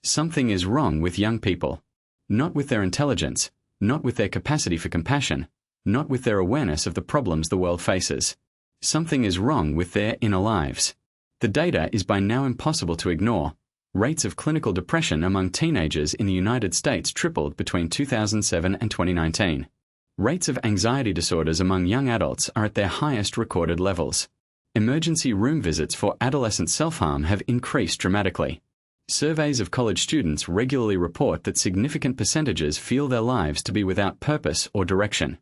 Something is wrong with young people. Not with their intelligence, not with their capacity for compassion, not with their awareness of the problems the world faces. Something is wrong with their inner lives. The data is by now impossible to ignore. Rates of clinical depression among teenagers in the United States tripled between 2007 and 2019. Rates of anxiety disorders among young adults are at their highest recorded levels. Emergency room visits for adolescent self-harm have increased dramatically. Surveys of college students regularly report that significant percentages feel their lives to be without purpose or direction.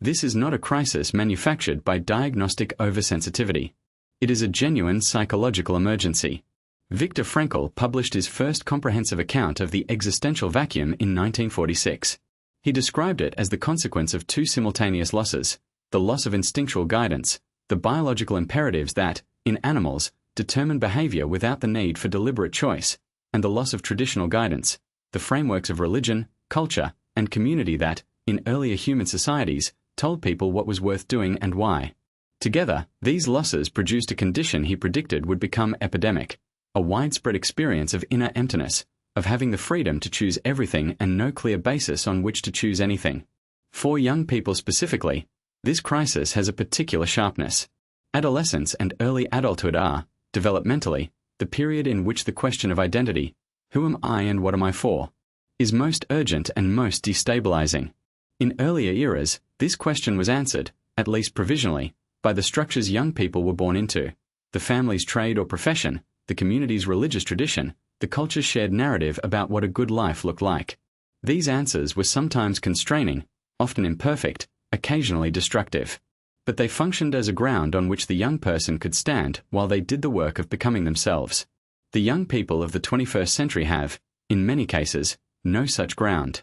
This is not a crisis manufactured by diagnostic oversensitivity. It is a genuine psychological emergency. Viktor Frankl published his first comprehensive account of the existential vacuum in 1946. He described it as the consequence of two simultaneous losses: the loss of instinctual guidance, the biological imperatives that, in animals, determine behavior without the need for deliberate choice, and the loss of traditional guidance, the frameworks of religion, culture, and community that, in earlier human societies, told people what was worth doing and why. Together, these losses produced a condition he predicted would become epidemic, a widespread experience of inner emptiness, of having the freedom to choose everything and no clear basis on which to choose anything. For young people specifically, this crisis has a particular sharpness. Adolescence and early adulthood are, developmentally, the period in which the question of identity, who am I and what am I for, is most urgent and most destabilizing. In earlier eras, this question was answered, at least provisionally, by the structures young people were born into: the family's trade or profession, the community's religious tradition, the culture's shared narrative about what a good life looked like. These answers were sometimes constraining, often imperfect, occasionally destructive. But they functioned as a ground on which the young person could stand while they did the work of becoming themselves. The young people of the 21st century have, in many cases, no such ground.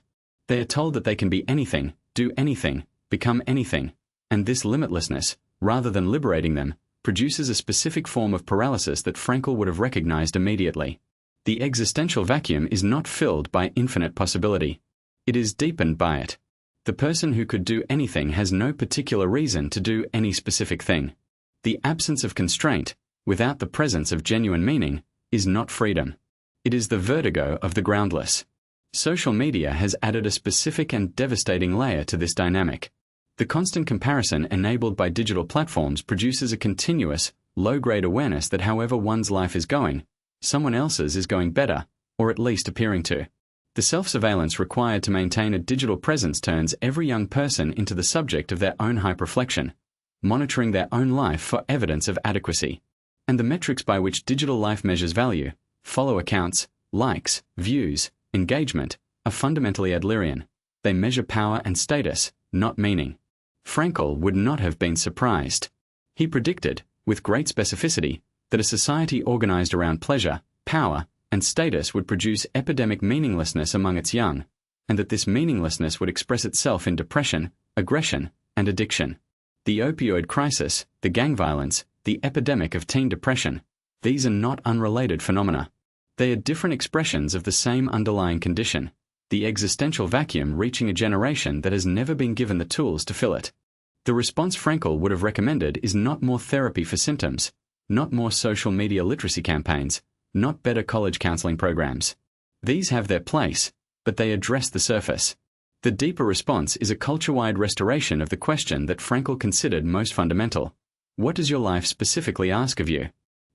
They are told that they can be anything, do anything, become anything, and this limitlessness, rather than liberating them, produces a specific form of paralysis that Frankl would have recognized immediately. The existential vacuum is not filled by infinite possibility. It is deepened by it. The person who could do anything has no particular reason to do any specific thing. The absence of constraint, without the presence of genuine meaning, is not freedom. It is the vertigo of the groundless. Social media has added a specific and devastating layer to this dynamic. The constant comparison enabled by digital platforms produces a continuous, low-grade awareness that however one's life is going, someone else's is going better, or at least appearing to. The self-surveillance required to maintain a digital presence turns every young person into the subject of their own hyperreflection, monitoring their own life for evidence of adequacy. And the metrics by which digital life measures value, follow accounts, likes, views, engagement, are fundamentally Adlerian. They measure power and status, not meaning. Frankl would not have been surprised. He predicted, with great specificity, that a society organized around pleasure, power, and status would produce epidemic meaninglessness among its young, and that this meaninglessness would express itself in depression, aggression, and addiction. The opioid crisis, the gang violence, the epidemic of teen depression, these are not unrelated phenomena. They are different expressions of the same underlying condition, the existential vacuum reaching a generation that has never been given the tools to fill it. The response Frankl would have recommended is not more therapy for symptoms, not more social media literacy campaigns, not better college counseling programs. These have their place, but they address the surface. The deeper response is a culture-wide restoration of the question that Frankl considered most fundamental. What does your life specifically ask of you?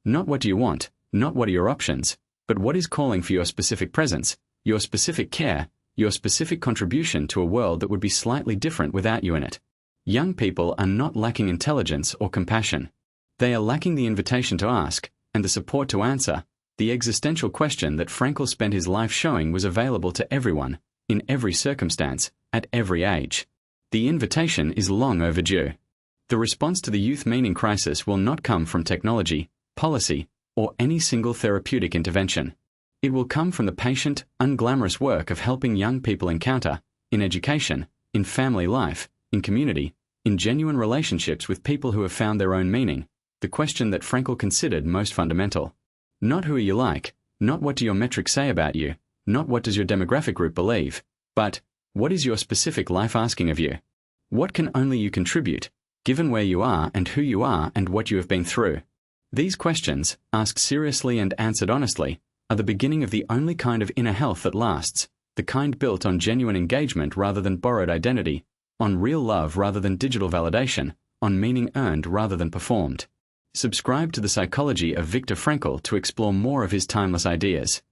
Not what do you want, not what are your options, but what is calling for your specific presence, your specific care, your specific contribution to a world that would be slightly different without you in it. Young people are not lacking intelligence or compassion. They are lacking the invitation to ask, and the support to answer, the existential question that Frankl spent his life showing was available to everyone, in every circumstance, at every age. The invitation is long overdue. The response to the youth meaning crisis will not come from technology, policy, or any single therapeutic intervention. It will come from the patient, unglamorous work of helping young people encounter, in education, in family life, in community, in genuine relationships with people who have found their own meaning, the question that Frankl considered most fundamental. Not who are you like, not what do your metrics say about you, not what does your demographic group believe, but what is your specific life asking of you? What can only you contribute, given where you are and who you are and what you have been through? These questions, asked seriously and answered honestly, are the beginning of the only kind of inner health that lasts, the kind built on genuine engagement rather than borrowed identity, on real love rather than digital validation, on meaning earned rather than performed. Subscribe to The Psychology of Viktor Frankl to explore more of his timeless ideas.